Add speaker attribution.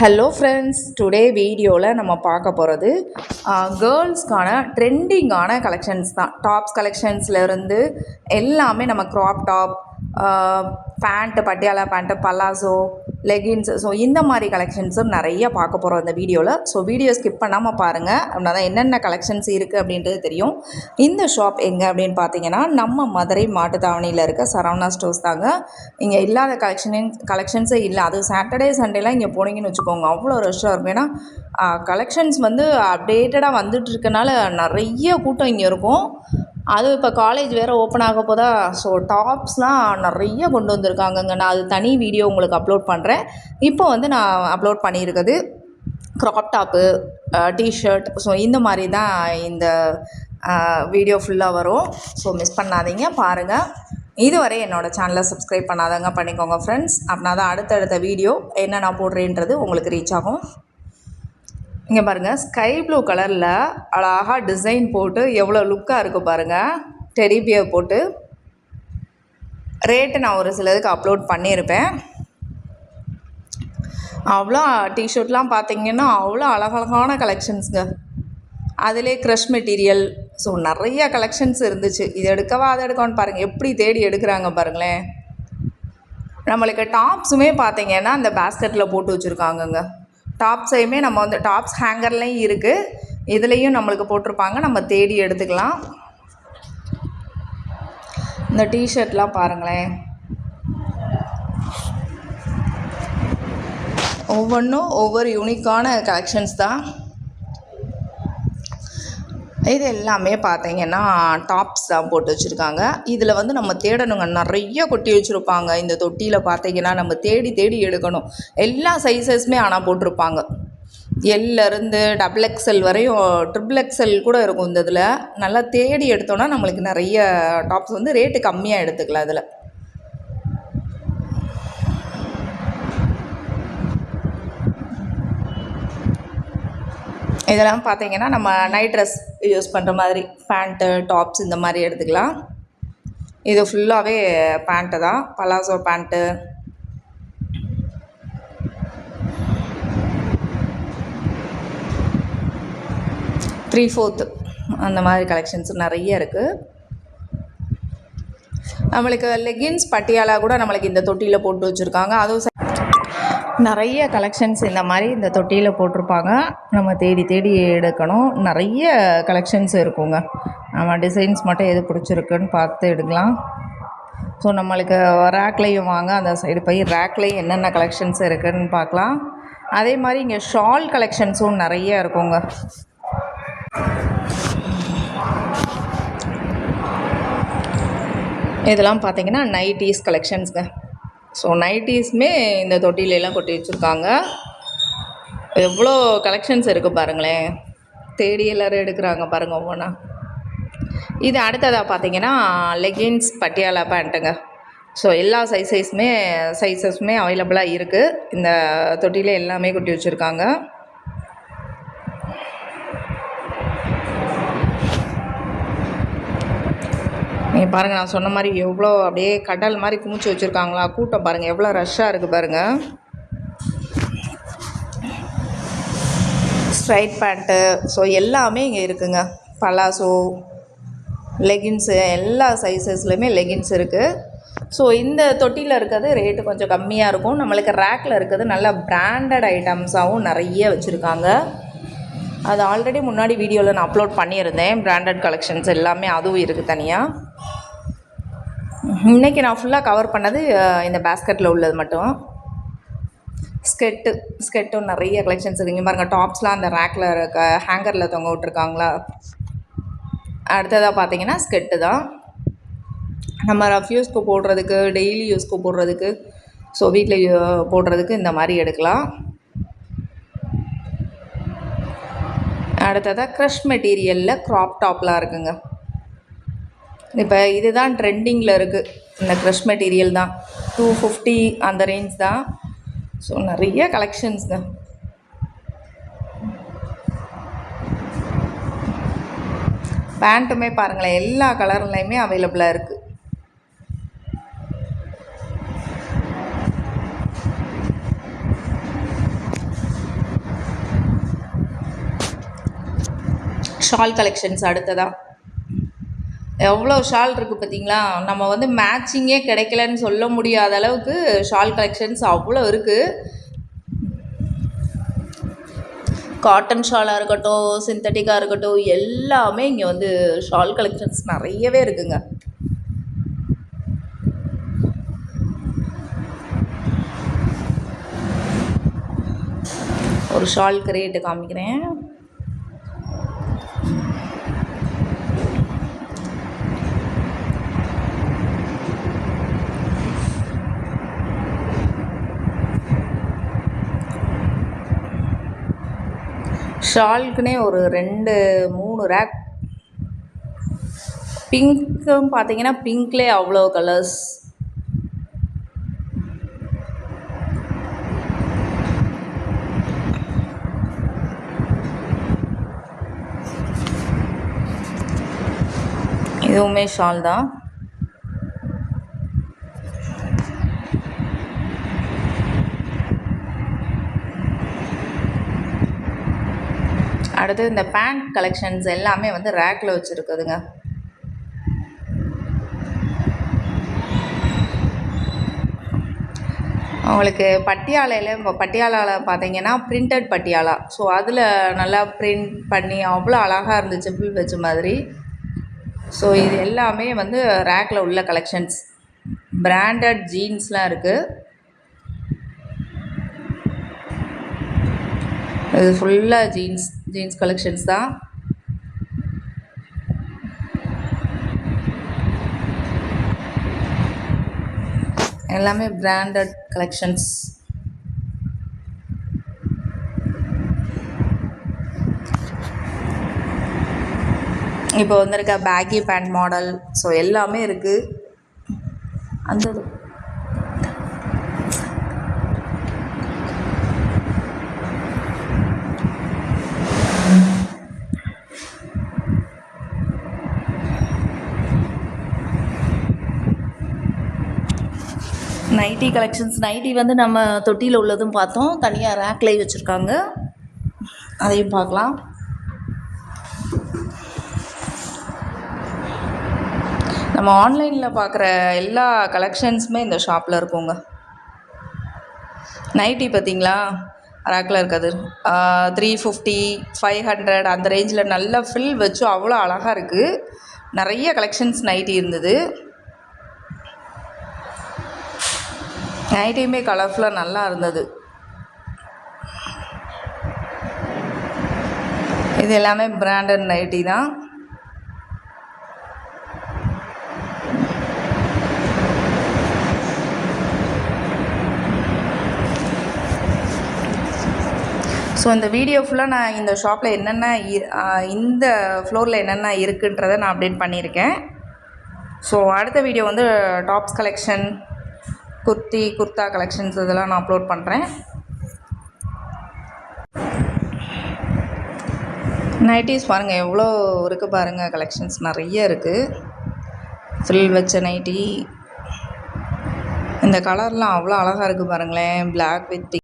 Speaker 1: Hello friends, today வீடியோவில் நம்ம பார்க்க போகிறது கேர்ள்ஸ்க்கான ட்ரெண்டிங்கான கலெக்ஷன்ஸ் தான். டாப்ஸ் கலெக்ஷன்ஸ்லேருந்து எல்லாமே நம்ம crop top, pant, Patiala pant, palazzo, leggings, so இந்த மாதிரி கலெக்ஷன்ஸும் நிறைய பார்க்க போகிறோம் இந்த வீடியோவில். ஸோ வீடியோ ஸ்கிப் பண்ணாமல் பாருங்கள், அப்படின்னா தான் என்னென்ன கலெக்ஷன்ஸ் இருக்குது அப்படின்றது தெரியும். இந்த ஷாப் எங்கே அப்படின்னு பார்த்தீங்கன்னா, நம்ம மதுரை மாட்டுத்தாவணியில் இருக்க சரவணா ஸ்டோர்ஸ் தாங்க. இங்கே இல்லாத கலெக்ஷன்ஸே இல்லை. அது சாட்டர்டே சண்டேலாம் இங்கே போனீங்கன்னு வச்சுக்கோங்க, அவ்வளோ ரஷ்ஷாக இருக்கும். ஏன்னா கலெக்ஷன்ஸ் வந்து அப்டேட்டடாக வந்துட்டு இருக்கனால நிறைய கூட்டம் இங்கே இருக்கும். அதுவும் இப்போ காலேஜ் வேறு ஓப்பன் ஆக போதா, ஸோ டாப்ஸ்லாம் நிறைய கொண்டு வந்திருக்காங்கங்க. நான் அது தனி வீடியோ உங்களுக்கு அப்லோட் பண்ணுறேன். இப்போ வந்து நான் அப்லோட் பண்ணியிருக்குது க்ராப் டாப்பு, டிஷர்ட், ஸோ இந்த மாதிரி தான் இந்த வீடியோ ஃபுல்லாக வரும். ஸோ மிஸ் பண்ணாதீங்க, பாருங்கள். இதுவரை என்னோடய சேனலை சப்ஸ்கிரைப் பண்ணாதவங்க பண்ணிக்கோங்க ஃப்ரெண்ட்ஸ். அப்படின்னா தான் அடுத்தடுத்த வீடியோ என்ன நான் போடுறேன்றது உங்களுக்கு ரீச் ஆகும். இங்கே பாருங்கள், ஸ்கை ப்ளூ கலரில் அழகாக டிசைன் போட்டு எவ்வளோ லுக்காக இருக்குது பாருங்கள். டெடிபியர் போட்டு ரேட்டு நான் ஒரு சிலதுக்கு அப்லோட் பண்ணியிருப்பேன். அவ்வளோ டிஷர்ட்லாம் பார்த்திங்கன்னா அவ்வளோ அழகழகான கலெக்ஷன்ஸுங்க. அதிலே க்ரஷ் மெட்டீரியல், ஸோ நிறைய கலெக்ஷன்ஸ் இருந்துச்சு. இது எடுக்கவா அதை எடுக்கவான்னு பாருங்கள், எப்படி தேடி எடுக்கிறாங்க பாருங்களேன். நம்மளுக்கு டாப்ஸுமே பார்த்திங்கன்னா அந்த பேஸ்கெட்டில் போட்டு வச்சுருக்காங்கங்க. டாப்ஸையுமே நம்ம வந்து டாப்ஸ் ஹேங்கர்லேயும் இருக்குது, இதுலேயும் நம்மளுக்கு போட்டிருப்பாங்க, நம்ம தேடி எடுத்துக்கலாம். இந்த டிஷர்ட்லாம் பாருங்களேன், ஒவ்வொன்றும் ஒவ்வொரு யூனிக்கான கலெக்ஷன்ஸ் தான். இது எல்லாமே பார்த்தீங்கன்னா டாப்ஸ் தான் போட்டு வச்சுருக்காங்க. இதில் வந்து நம்ம தேடணுங்க, நிறைய கொட்டி வச்சுருப்பாங்க. இந்த தொட்டியில் பார்த்தீங்கன்னா நம்ம தேடி தேடி எடுக்கணும். எல்லா சைஸஸுமே ஆனால் போட்டிருப்பாங்க. எல்லேருந்து டபுள் எக்ஸ்எல் வரையும், ட்ரிபிள் எக்ஸ்எல் கூட இருக்கும். இந்த இதில் நல்லா தேடி எடுத்தோன்னா நம்மளுக்கு நிறைய டாப்ஸ் வந்து ரேட்டு கம்மியாக எடுத்துக்கலாம். இதில் இதெல்லாம் பார்த்தீங்கன்னா நம்ம நைட் ட்ரெஸ் யூஸ் பண்ணுற மாதிரி பேண்ட்டு, டாப்ஸ் இந்த மாதிரி எடுத்துக்கலாம். இது ஃபுல்லாகவே பேண்ட்டு தான், பலாசோ பேண்ட்டு, த்ரீ ஃபோர்த்து அந்த மாதிரி கலெக்ஷன்ஸ் நிறைய இருக்குது. நம்மளுக்கு லெகின்ஸ், பட்டியாலா கூட நம்மளுக்கு இந்த தொட்டியில் போட்டு வச்சுருக்காங்க. அதுவும் நிறைய கலெக்ஷன்ஸ் இந்த மாதிரி இந்த தொட்டியில் போட்டிருப்பாங்க. நம்ம தேடி தேடி எடுக்கணும். நிறைய கலெக்ஷன்ஸ் இருக்குங்க. நம்ம டிசைன்ஸ் மட்டும் எது பிடிச்சிருக்குன்னு பார்த்து எடுக்கலாம். ஸோ நம்மளுக்கு ரேக்லேயும் வாங்க, அந்த சைடு போய் ரேக்லேயும் என்னென்ன கலெக்ஷன்ஸ் இருக்குதுன்னு பார்க்கலாம். அதே மாதிரி இங்கே ஷால் கலெக்ஷன்ஸும் நிறைய இருக்குங்க. இதெல்லாம் பார்த்திங்கன்னா நைட்டீஸ் கலெக்ஷன்ஸுங்க. ஸோ நைட்டீஸுமே இந்த தொட்டிலெல்லாம் கொட்டி வச்சுருக்காங்க. எவ்வளோ கலெக்ஷன்ஸ் இருக்குது பாருங்களேன். தேடி எல்லோரும் எடுக்கிறாங்க பாருங்கள் ஒவ்வொன்றா. இது அடுத்ததாக பார்த்திங்கன்னா லெகின்ஸ், பட்டியாலா பேண்ட்டுங்க. ஸோ எல்லா சைஸஸுமே அவைலபிளாக இருக்குது. இந்த தொட்டியில் எல்லாமே கொட்டி வச்சுருக்காங்க. நீங்கள் பாருங்கள், நான் சொன்ன மாதிரி எவ்வளோ அப்படியே கடல் மாதிரி குமிச்சு வச்சுருக்காங்களா. கூட்டம் பாருங்கள், எவ்வளோ ரஷ்ஷாக இருக்குது பாருங்கள். ஸ்ட்ரைட் பேண்ட்டு, ஸோ எல்லாமே இங்கே இருக்குங்க. பலாசோ, லெகின்ஸு, எல்லா சைஸஸ்லேயுமே லெகின்ஸ் இருக்குது. ஸோ இந்த தொட்டியில் இருக்கிறது ரேட்டு கொஞ்சம் கம்மியாக இருக்கும். நம்மளுக்கு ரேக்கில் இருக்கிறது நல்ல பிராண்டட் ஐட்டம்ஸாகவும் நிறைய வச்சுருக்காங்க. அது ஆல்ரெடி முன்னாடி வீடியோவில் நான் அப்லோட் பண்ணியிருந்தேன். பிராண்டட் கலெக்ஷன்ஸ் எல்லாமே அதுவும் இருக்குது தனியாக. இன்றைக்கி நான் ஃபுல்லாக கவர் பண்ணது இந்த பேஸ்கெட்டில் உள்ளது மட்டும். ஸ்கெட்டும் நிறைய கலெக்ஷன்ஸ் இருக்குங்க பாருங்கள். டாப்ஸ்லாம் அந்த ரேக்கில் இருக்க ஹேங்கரில் தொங்க விட்ருக்காங்களா. அடுத்ததாக பார்த்தீங்கன்னா ஸ்கெட்டு தான். நம்ம ரஃப் யூஸ்க்கு போடுறதுக்கு, டெய்லி யூஸ்க்கு போடுறதுக்கு, ஸோ வீட்டில் போடுறதுக்கு இந்த மாதிரி எடுக்கலாம். அடுத்ததாக க்ரஷ் மெட்டீரியலில் க்ராப் டாப்லாம் இருக்குங்க. இப்போ இதுதான் ட்ரெண்டிங்கில் இருக்குது. இந்த க்ரஷ் மெட்டீரியல் தான் 250 அந்த ரேஞ்ச் தான். ஸோ நிறைய கலெக்ஷன்ஸுங்க. பேண்ட்டுமே பாருங்களேன், எல்லா கலர்லையுமே அவைலபிளாக இருக்குது. ஷால் கலெக்ஷன்ஸ் அடுத்ததாக எவ்வளோ ஷால் இருக்குது பார்த்தீங்களா. நம்ம வந்து மேட்சிங்கே கிடைக்கலன்னு சொல்ல முடியாத அளவுக்கு ஷால் கலெக்ஷன்ஸ் அவ்வளோ இருக்குது. காட்டன் ஷாலாக இருக்கட்டும், சிந்தட்டிக்காக இருக்கட்டும், எல்லாமே இங்கே வந்து ஷால் கலெக்ஷன்ஸ் நிறையவே இருக்குங்க. ஒரு ஷால்க்கு ரேட்டு காமிக்கிறேன். ஷால்க்குனே ஒரு 2-3 ரேக். பிங்க்கும் பார்த்தீங்கன்னா பிங்க்லேயே அவ்வளோ கலர்ஸ். இதுவுமே ஷால் தான். அடுத்து இந்த பேண்ட் கலெக்ஷன்ஸ் எல்லாமே வந்து ரேக்கில் வச்சுருக்குதுங்க. உங்களுக்கு பட்டியாலையில் இப்போ பட்டியாலாவில் பார்த்தீங்கன்னா பிரிண்டட் பட்டியாலா. ஸோ அதில் நல்லா பிரிண்ட் பண்ணி அவ்வளோ அழகாக இருந்துச்சு, ஃபுல் வச்ச மாதிரி. ஸோ இது எல்லாமே வந்து ரேக்கில் உள்ள கலெக்ஷன்ஸ். பிராண்டட் ஜீன்ஸ்லாம் இருக்குது. இது ஃபுல்லாக ஜீன்ஸ் கலெக்ஷன்ஸ் தான். எல்லாமே பிராண்டட் கலெக்ஷன்ஸ். இப்போ வந்திருக்க பேக்கி பேண்ட் மாடல். ஸோ எல்லாமே இருக்குது. அந்த நைட்டி கலெக்ஷன்ஸ். நைட்டி வந்து நம்ம தொட்டியில் உள்ளதும் பார்த்தோம், தனியாக ரேக்லேயே வச்சுருக்காங்க, அதையும் பார்க்கலாம். நம்ம ஆன்லைனில் பார்க்குற எல்லா கலெக்ஷன்ஸுமே இந்த ஷாப்பில் இருக்குங்க. நைட்டி பார்த்திங்களா, ரேக்கில் இருக்காது. 350, 500 அந்த ரேஞ்சில் நல்லா ஃபில் வச்சு அவ்வளோ அழகாக இருக்குது. நிறைய கலெக்ஷன்ஸ் நைட்டி இருந்தது. நைட்டியுமே கலர்ஃபுல்லாக நல்லா இருந்தது. இது எல்லாமே பிராண்டட் நைட்டி தான். ஸோ இந்த வீடியோ ஃபுல்லாக நான் இந்த ஷாப்பில் என்னென்ன இந்த ஃப்ளோரில் என்னென்ன இருக்குன்றதை நான் அப்டேட் பண்ணியிருக்கேன். ஸோ அடுத்த வீடியோ வந்து டாப்ஸ் கலெக்ஷன், குர்த்தா கலெக்ஷன்ஸ் இதெல்லாம் நான் அப்லோட் பண்ணுறேன். நைட்டிஸ் பாருங்கள் எவ்வளோ இருக்குது பாருங்கள், கலெக்ஷன்ஸ் நிறைய இருக்குது. ஃபில் வச்ச நைட்டி. இந்த கலர்லாம் அவ்வளோ அழகாக இருக்குது பாருங்களேன். Black with